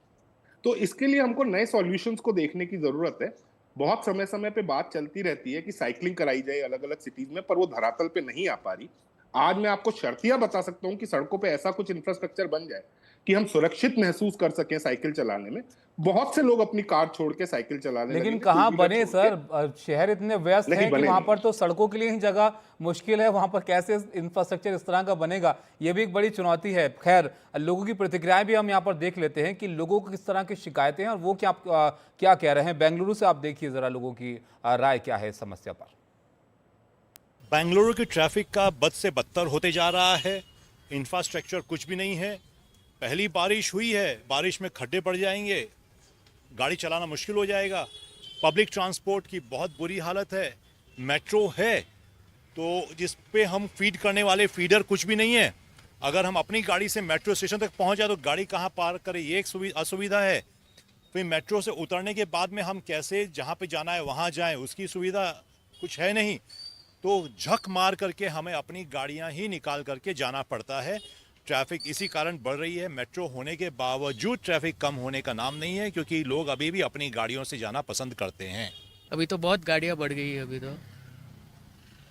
तो इसके लिए हमको नए सॉल्यूशंस को देखने की जरूरत है। बहुत समय समय पे बात चलती रहती है कि साइकिलिंग कराई जाए अलग अलग सिटीज में, पर वो धरातल पे नहीं आ पा रही। आज मैं आपको शर्तियां बता सकता हूं कि सड़कों पे ऐसा कुछ इंफ्रास्ट्रक्चर बन जाए कि हम सुरक्षित महसूस कर सकें साइकिल चलाने में। बहुत से लोग अपनी कार छोड़ के साइकिल चलाने लेकिन लगेंगे, कहाँ टू व्हीलर बने छोड़ सर? के। शहर इतने व्यस्त नहीं हैं कि बने वहां नहीं। पर तो सड़कों के लिए ही जगह मुश्किल है, वहां पर कैसे इंफ्रास्ट्रक्चर इस तरह का बनेगा, ये भी एक बड़ी चुनौती है। खैर, लोगों की प्रतिक्रियाएं भी हम यहाँ पर देख लेते हैं कि लोगों को किस तरह की शिकायतें हैं और वो क्या कह रहे हैं। बेंगलुरु से आप देखिए जरा लोगों की राय क्या है इस समस्या पर। बेंगलुरु की ट्रैफिक का बद से बदतर होते जा रहा है। इंफ्रास्ट्रक्चर कुछ भी नहीं है। पहली बारिश हुई है, बारिश में खड्डे पड़ जाएंगे, गाड़ी चलाना मुश्किल हो जाएगा। पब्लिक ट्रांसपोर्ट की बहुत बुरी हालत है। मेट्रो है तो जिस पे हम फीड करने वाले फीडर कुछ भी नहीं है। अगर हम अपनी गाड़ी से मेट्रो स्टेशन तक पहुंच जाए तो गाड़ी कहाँ पार्क करें, ये एक असुविधा है। फिर मेट्रो से उतरने के बाद में हम कैसे जहाँ पे जाना है वहाँ जाएं, उसकी सुविधा कुछ है नहीं। तो झक मार करके हमें अपनी गाड़ियाँ ही निकाल करके जाना पड़ता है। ट्रैफिक इसी कारण बढ़ रही है। मेट्रो होने के बावजूद ट्रैफिक कम होने का नाम नहीं है, क्योंकि लोग अभी भी अपनी गाड़ियों से जाना पसंद करते हैं। अभी तो बहुत गाड़ियाँ बढ़ गई है।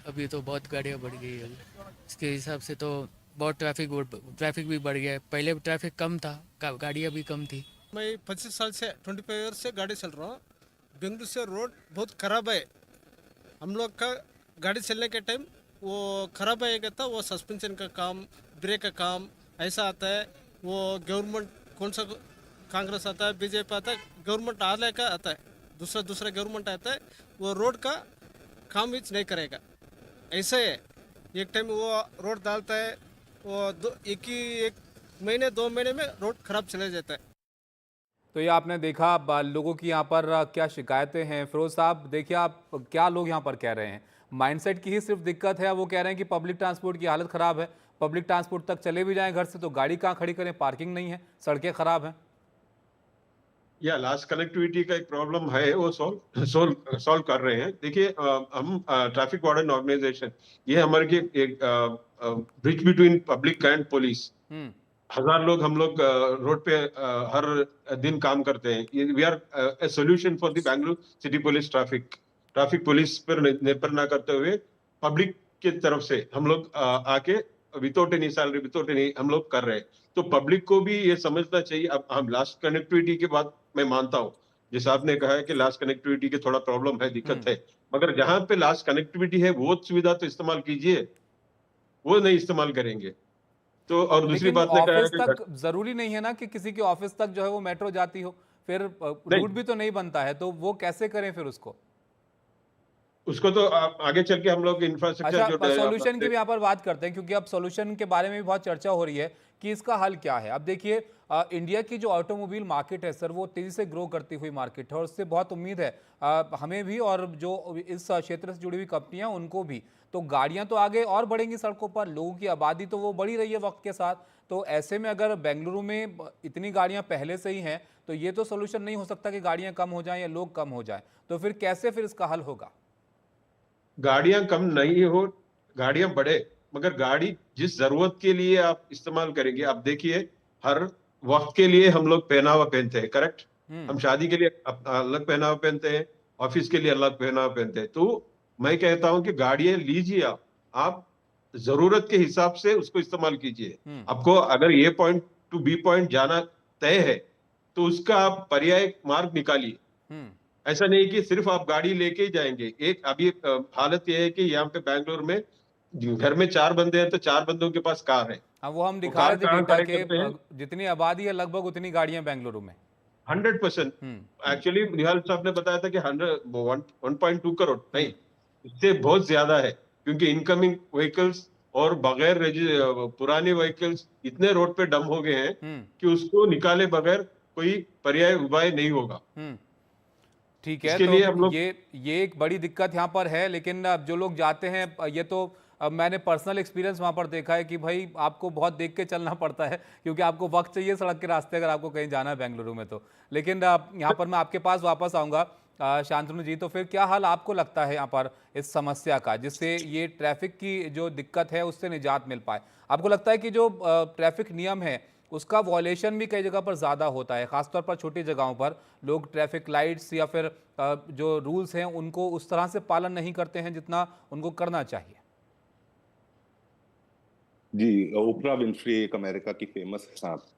अभी तो बहुत गाड़ियाँ बढ़ गई है। इसके हिसाब से तो बहुत ट्रैफिक भी बढ़ गया है। पहले ट्रैफिक कम था, गाड़ियाँ भी कम थी। मैं 25 साल से 25 ईयर्स से गाड़ी चल रहा हूँ। बेंगलुरु से रोड बहुत ख़राब है। हम लोग का गाड़ी चलने के टाइम वो ख़राब आएगा था, वो सस्पेंशन का काम, ब्रेक का काम ऐसा आता है। वो गवर्नमेंट कौन सा कांग्रेस आता है, बीजेपी आता है, गवर्नमेंट आने का आता है, दूसरा गवर्नमेंट आता है, वो रोड का काम ही नहीं करेगा। ऐसे है, एक टाइम वो रोड डालता है, वो एक महीने 2 महीने में रोड खराब चला जाता है। तो ये आपने देखा लोगों की यहाँ पर क्या शिकायतें हैं। फिरोज साहब देखिए, आप क्या लोग यहाँ पर कह रहे हैं, माइंडसेट की ही सिर्फ दिक्कत है। वो कह रहे हैं कि पब्लिक ट्रांसपोर्ट की हालत ख़राब है, पब्लिक ट्रांसपोर्ट तक चले भी जाएं घर से तो गाड़ी कहाँ खड़ी करें, पार्किंग नहीं है, सड़कें ख़राब हैं। या लास्ट कनेक्टिविटी का एक प्रॉब्लम है, वो सॉल्व कर रहे हैं। देखिए, हम ट्रैफिक वार्डन ऑर्गेनाइजेशन, ये हमारे की एक bridge between public and police. 1000 लोग हम लोग रोड पे हर दिन काम करते हैं। We are a solution for the Bengaluru city police traffic police पर निर्भर ना करते हुए पब्लिक की तरफ से हम लोग आके without any salary, without any हम लोग कर रहे हैं। तो पब्लिक को भी ये समझना चाहिए। अब हम लास्ट कनेक्टिविटी की बात मैं मानता हूँ, जैसे आपने कहा है कि लास्ट कनेक्टिविटी की थोड़ा प्रॉब्लम है, दिक्कत है, मगर जहां पे लास्ट कनेक्टिविटी है वो सुविधा तो इस्तेमाल कीजिए, वो नहीं इस्तेमाल करेंगे तो। और दूसरी बात ने कहा ऑफिस तक जरूरी नहीं है ना कि किसी के ऑफिस तक जो है वो मेट्रो जाती हो, फिर रूट भी तो नहीं बनता है, तो वो कैसे करें फिर उसको तो आगे चल के हम लोग इंफ्रास्ट्रक्चर अच्छा, सॉल्यूशन की भी यहाँ पर बात करते हैं, क्योंकि अब सॉल्यूशन के बारे में भी बहुत चर्चा हो रही है कि इसका हल क्या है। अब देखिए, इंडिया की जो ऑटोमोबाइल मार्केट है सर, वो तेजी से ग्रो करती हुई मार्केट है और उससे बहुत उम्मीद है हमें भी और जो इस क्षेत्र से जुड़ी हुई कंपनियां उनको भी। तो गाड़ियां तो आगे और बढ़ेंगी सड़कों पर, लोगों की आबादी तो वो बढ़ी रही है वक्त के साथ। तो ऐसे में अगर बेंगलुरु में इतनी गाड़ियां पहले से ही हैं तो ये तो सोल्यूशन नहीं हो सकता कि गाड़ियां कम हो जाएं या लोग कम हो जाएं। तो फिर कैसे फिर इसका हल होगा? गाड़ियां कम नहीं हो, गाड़ियां बढ़े, मगर गाड़ी जिस जरूरत के लिए आप इस्तेमाल करेंगे। आप देखिए, हर वक्त के लिए हम लोग पहनावा पहनते हैं, करेक्ट। हम शादी के लिए अलग पहनावा पहनते हैं, ऑफिस के लिए अलग पहनावा पहनते हैं। तो मैं कहता हूं कि गाड़ियां लीजिए, आप जरूरत के हिसाब से उसको इस्तेमाल कीजिए। आपको अगर ये पॉइंट टू बी पॉइंट जाना तय है तो उसका आप पर्याय मार्ग निकालिए। ऐसा नहीं कि सिर्फ आप गाड़ी लेके ही जाएंगे। एक अभी हालत यह है कि यहाँ पे बेंगलोर में घर में 4 बंदे हैं तो 4 बंदों के पास कार है। हाँ, वो हम दिखा रहे थे डेटा के जितनी आबादी है लगभग उतनी गाड़ियां बेंगलुरु में। 100%। एक्चुअली निहाल साहब ने बताया था कि 1.2 करोड़ नहीं, इससे बहुत ज्यादा है, क्योंकि इनकमिंग व्हीकल्स और बगैर पुराने व्हीकल्स इतने रोड पे डम हो गए हैं कि उसको निकाले बगैर कोई पर्याय उपाय नहीं होगा। ठीक है, तो ये एक बड़ी दिक्कत यहाँ पर है। लेकिन अब जो लोग जाते हैं, ये तो मैंने पर्सनल एक्सपीरियंस वहाँ पर देखा है कि भाई आपको बहुत देख के चलना पड़ता है, क्योंकि आपको वक्त चाहिए सड़क के रास्ते अगर आपको कहीं जाना है बेंगलुरु में तो। लेकिन यहाँ पर मैं आपके पास वापस आऊँगा शांतनु जी, तो फिर क्या हाल आपको लगता है यहाँ पर इस समस्या का, जिससे ये ट्रैफिक की जो दिक्कत है उससे निजात मिल पाए? आपको लगता है कि जो ट्रैफिक नियम है उसका वॉयलेशन भी कई जगह पर ज़्यादा होता है, खासतौर पर छोटी जगहों पर लोग ट्रैफिक लाइट्स या फिर जो रूल्स हैं उनको उस तरह से पालन नहीं करते हैं जितना उनको करना चाहिए? जी, ओपरा विन्फ्रे एक अमेरिका की फेमस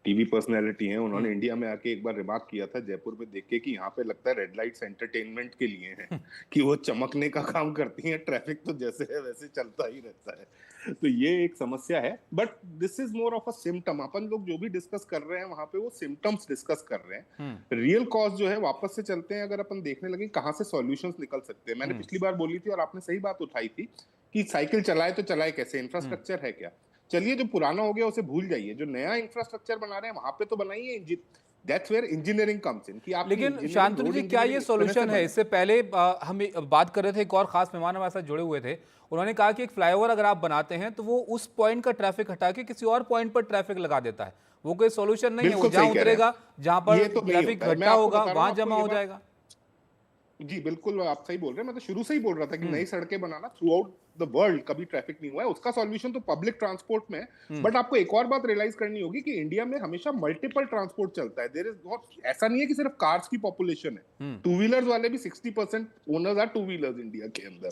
टीवी पर्सनैलिटी हैं। उन्होंने इंडिया में आके एक बार रिमार्क किया था जयपुर में देख के कि यहाँ पे लगता है रेड लाइट्स एंटरटेनमेंट के लिए हैं कि वो चमकने का काम करती हैं, ट्रैफिक तो जैसे है वैसे चलता ही रहता है। तो ये एक समस्या है, but this is more of a symptom. अपन लोग जो भी डिस्कस कर रहे हैं वहां पे वो सिम्टम्स डिस्कस कर रहे हैं। रियल कॉज जो है वापस से चलते हैं, अगर अपन देखने लगे कहाँ से सॉल्यूशंस निकल सकते हैं। मैंने पिछली बार बोली थी और आपने सही बात उठाई थी कि साइकिल चलाए तो चलाए कैसे, इंफ्रास्ट्रक्चर है क्या? चलिए जो पुराना हो गया उसे भूल जाइए, जो नया इंफ्रास्ट्रक्चर बना रहे हैं वहां पे तो बनाइए। That's where engineering comes in कि आप। लेकिन शांतनु जी, क्या ये सॉल्यूशन है? इससे पहले हम बात कर रहे थे, एक और खास मेहमान हमारे साथ जुड़े हुए थे, उन्होंने कहा कि एक फ्लाईओवर अगर आप बनाते हैं तो वो उस पॉइंट का ट्रैफिक हटा के किसी और पॉइंट पर ट्रैफिक लगा देता है। वो कोई सॉल्यूशन नहीं है, वो जहां उतरेगा, जहां पर ट्रैफिक इकट्ठा होगा वहां जमा हो जाएगा। जी बिल्कुल, आप सही बोल रहे हैं। मैं तो शुरू से ही बोल रहा था कि नई सड़कें बनाना थ्रू आउट द वर्ल्ड कभी ट्रैफिक नहीं हुआ है, उसका सॉल्यूशन तो पब्लिक ट्रांसपोर्ट में है। बट आपको एक और बात रियलाइज करनी होगी कि इंडिया में हमेशा मल्टीपल ट्रांसपोर्ट चलता है। देयर इज बहुत, ऐसा नहीं है कि सिर्फ कार्स की पॉपुलेशन है, टू व्हीलर्स वाले भी 60% owners are two wheelers India के अंदर।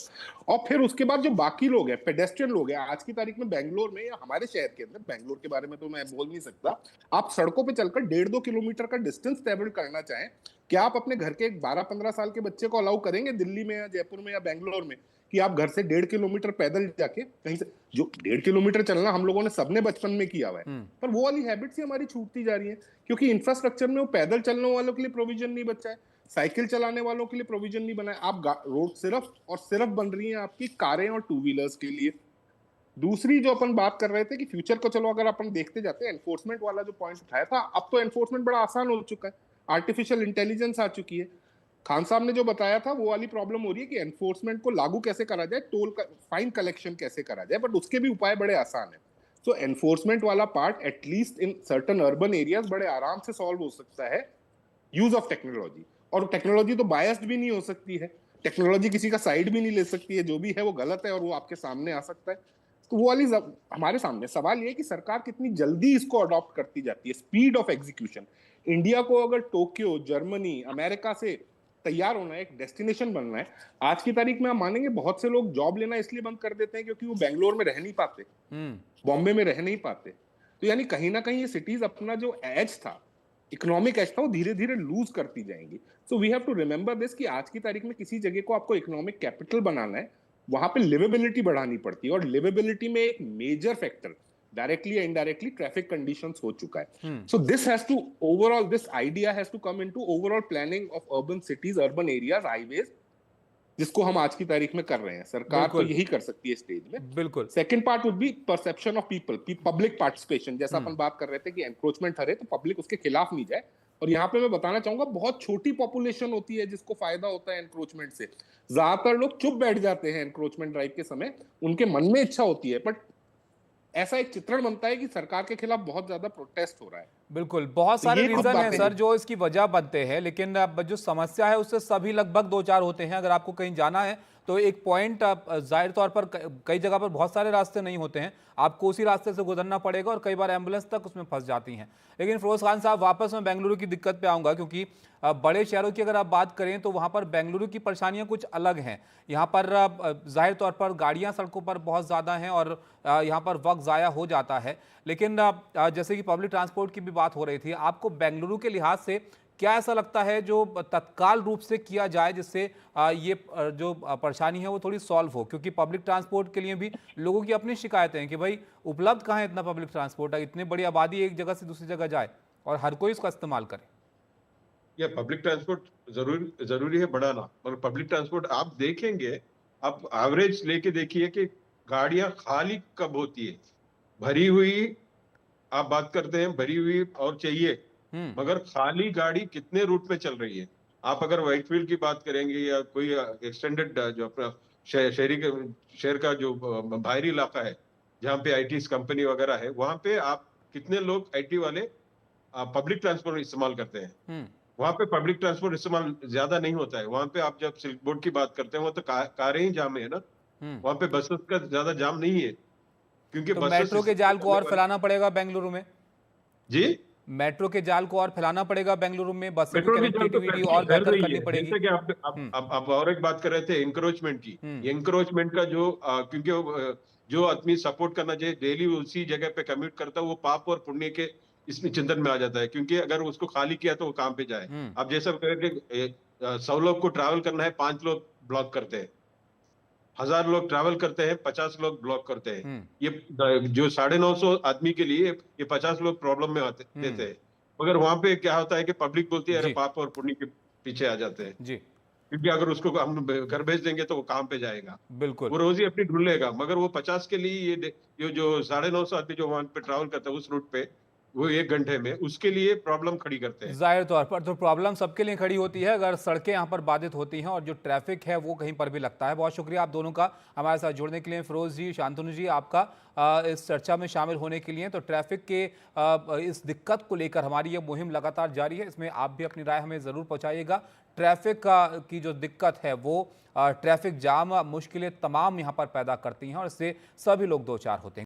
और फिर उसके बाद जो बाकी लोग हैं, पेडेस्ट्रियन लोग हैं, आज की तारीख में बेंगलोर में या हमारे शहर के अंदर, बेंगलोर के बारे में तो मैं बोल नहीं सकता, आप सड़कों पर चलकर 1.5-2 किलोमीटर का डिस्टेंस ट्रेवल करना चाहें, क्या आप अपने घर के 12-15 साल के बच्चे को अलाउ करेंगे दिल्ली में या जयपुर में या बेंगलोर में कि आप घर से 1.5 किलोमीटर पैदल जाके कहीं से, जो 1.5 किलोमीटर चलना हम लोगों ने सबने बचपन में किया हुआ है, पर वो वाली हैबिट्स ही हमारी छूटती जा रही है क्योंकि इंफ्रास्ट्रक्चर में वो पैदल चलने वालों के लिए प्रोविजन नहीं बचा है, साइकिल चलाने वालों के लिए प्रोविजन नहीं बना है। आप रोड सिर्फ और सिर्फ बन रही है आपकी कारें और टू व्हीलर्स के लिए। दूसरी जो अपन बात कर रहे थे कि फ्यूचर को चलो अगर अपन देखते जाते हैं, एनफोर्समेंट वाला जो पॉइंट उठाया था, अब तो एनफोर्समेंट बड़ा आसान हो चुका है, आर्टिफिशियल इंटेलिजेंस आ चुकी है। खान साहब ने जो बताया था वो वाली प्रॉब्लम हो रही है कि एनफोर्समेंट को लागू कैसे करा जाए, फाइन कलेक्शन कैसे करा जाए, बट उसके भी उपाय बड़े आसान है। तो एनफोर्समेंट वाला part at least in certain urban areas बड़े आराम से सॉल्व हो सकता है, यूज ऑफ टेक्नोलॉजी। और टेक्नोलॉजी तो बायस्ड भी नहीं हो सकती है, टेक्नोलॉजी किसी का साइड भी नहीं ले सकती है, जो भी है वो गलत है और वो आपके सामने आ सकता है। तो वो वाली हमारे सामने सवाल ये है कि सरकार कितनी जल्दी इसको अडॉप्ट करती जाती है, स्पीड ऑफ एग्जीक्यूशन। इंडिया को अगर टोक्यो, जर्मनी, अमेरिका से तैयार होना है, एक डेस्टिनेशन बनना है, आज की तारीख में आप मानेंगे बहुत से लोग जॉब लेना इसलिए बंद कर देते हैं क्योंकि वो बेंगलोर में रह नहीं पाते, बॉम्बे में रह नहीं पाते। तो यानी कहीं ना कहीं ये सिटीज अपना जो एज था, इकोनॉमिक एज था, वो धीरे धीरे लूज करती जाएंगी। So we have to remember this कि आज की तारीख में किसी जगह को आपको इकोनॉमिक कैपिटल बनाना है, वहां पे लिवेबिलिटी बढ़ानी पड़ती है, और लिवेबिलिटी में एक मेजर फैक्टर डायरेक्टली या इनडायरेक्टली ट्रैफिक कंडीशंस हो चुका है। So this has to overall, this idea has to come into overall planning of urban cities, urban areas, highways, जिसको हम आज की तारीख में कर रहे हैं। सरकार तो यही कर सकती है स्टेज में। बिल्कुल। Second part would be perception of people, public participation. जैसा अपन बात कर रहे थे कि एनक्रोचमेंट हरे तो पब्लिक उसके खिलाफ नहीं जाए। और यहाँ पे मैं बताना चाहूंगा, बहुत छोटी पॉपुलेशन होती है जिसको फायदा होता है एनक्रोचमेंट से। ज्यादातर लोग चुप बैठ जाते हैं एनक्रोचमेंट ड्राइव के समय, उनके मन में इच्छा होती है, बट ऐसा एक चित्रण बनता है कि सरकार के खिलाफ बहुत ज्यादा प्रोटेस्ट हो रहा है। बिल्कुल, बहुत सारे रीजन हैं सर जो इसकी वजह बनते हैं, लेकिन जो समस्या है उससे सभी लगभग 2-4 होते हैं। अगर आपको कहीं जाना है तो एक पॉइंट, जाहिर तौर पर कई जगह पर बहुत सारे रास्ते नहीं होते हैं, आपको उसी रास्ते से गुजरना पड़ेगा और कई बार एम्बुलेंस तक उसमें फंस जाती हैं। लेकिन फिरोज खान साहब, वापस मैं बेंगलुरु की दिक्कत पे आऊँगा, क्योंकि बड़े शहरों की अगर आप बात करें तो वहाँ पर बेंगलुरु की परेशानियाँ कुछ अलग हैं। यहाँ पर जाहिर तौर पर गाड़ियाँ सड़कों पर बहुत ज़्यादा हैं और यहाँ पर वक्त ज़ाया हो जाता है। लेकिन जैसे कि पब्लिक ट्रांसपोर्ट की भी बात हो रही थी, आपको बेंगलुरु के लिहाज से क्या ऐसा लगता है जो तत्काल रूप से किया जाए जिससे ये जो परेशानी है वो थोड़ी सॉल्व हो? क्योंकि पब्लिक ट्रांसपोर्ट के लिए भी लोगों की अपनी शिकायतें हैं कि भाई उपलब्ध कहाँ है इतना पब्लिक ट्रांसपोर्ट, इतनी बड़ी आबादी एक जगह से दूसरी जगह जाए और हर कोई इसका इस्तेमाल करे। ये पब्लिक ट्रांसपोर्ट जरूरी है बढ़ाना, मगर पब्लिक ट्रांसपोर्ट आप देखेंगे, आप एवरेज लेके देखिए कि गाड़ियां खाली कब होती है। भरी हुई आप बात करते हैं, भरी हुई और चाहिए, मगर खाली गाड़ी कितने रूट पे चल रही है। आप अगर व्हाइटफील्ड की बात करेंगे या कोई एक्सटेंडेड जो अपना शहर का जो बाहरी इलाका है जहाँ पे आईटी कंपनी वगैरह है, वहां पे आप कितने लोग आईटी वाले पब्लिक ट्रांसपोर्ट इस्तेमाल करते हैं। वहां पे पब्लिक ट्रांसपोर्ट इस्तेमाल ज्यादा नहीं होता है। वहां पे आप जब सिल्क बोर्ड की बात करते हैं वहाँ तो कारें ही जाम है ना, वहां पे बसेस का ज्यादा जाम नहीं है, क्योंकि तो बसेस मेट्रो के जाल को और फैलाना पड़ेगा बेंगलुरु में। जी, मेट्रो के जाल को और फैलाना पड़ेगा बेंगलुरु में, बसों की पेट्रोल की जाल तो कनेक्टिविटी और कर बेहतर रही करनी है। पड़ेगी। जैसे कि आप और एक बात कर रहे थे इंक्रोचमेंट की। ये इंक्रोचमेंट का जो क्योंकि जो आदमी सपोर्ट करना चाहिए डेली उसी जगह पे कम्यूट करता है, वो पाप और पुण्य के इसमें चिंतन में आ जाता है, क्योंकि अगर उसको खाली किया तो वो काम पे जाए। आप जैसा कह रहे कि 100 लोग को ट्रैवल करना है, 5 लोग ब्लॉक करते हैं, 1000 लोग ट्रैवल करते हैं, 50 लोग ब्लॉक करते हैं। ये जो 950 आदमी के लिए ये 50 लोग प्रॉब्लम में आते देते हैं। मगर वहां पे क्या होता है कि पब्लिक बोलती है अरे जी। पाप और पुण्य के पीछे आ जाते हैं, जी क्योंकि अगर उसको हम घर भेज देंगे तो वो काम पे जाएगा, बिल्कुल। वो रोजी अपनी ढूंढ लेगा। मगर वो 50 के लिए ये जो 950 आदमी जो वहां पे ट्रैवल करता है उस रूट पे, वो 1 घंटे में उसके लिए प्रॉब्लम खड़ी करते हैं। जाहिर तौर पर तो प्रॉब्लम सबके लिए खड़ी होती है अगर सड़कें यहाँ पर बाधित होती हैं और जो ट्रैफिक है वो कहीं पर भी लगता है। बहुत शुक्रिया आप दोनों का हमारे साथ जुड़ने के लिए। फिरोज जी, शांतनु जी, आपका इस चर्चा में शामिल होने के लिए। तो ट्रैफिक के इस दिक्कत को लेकर हमारी ये मुहिम लगातार जारी है, इसमें आप भी अपनी राय हमें ज़रूर पहुँचाइएगा। ट्रैफिक की जो दिक्कत है वो ट्रैफिक जाम मुश्किलें तमाम यहाँ पर पैदा करती हैं और इससे सभी लोग दो चार होते हैं।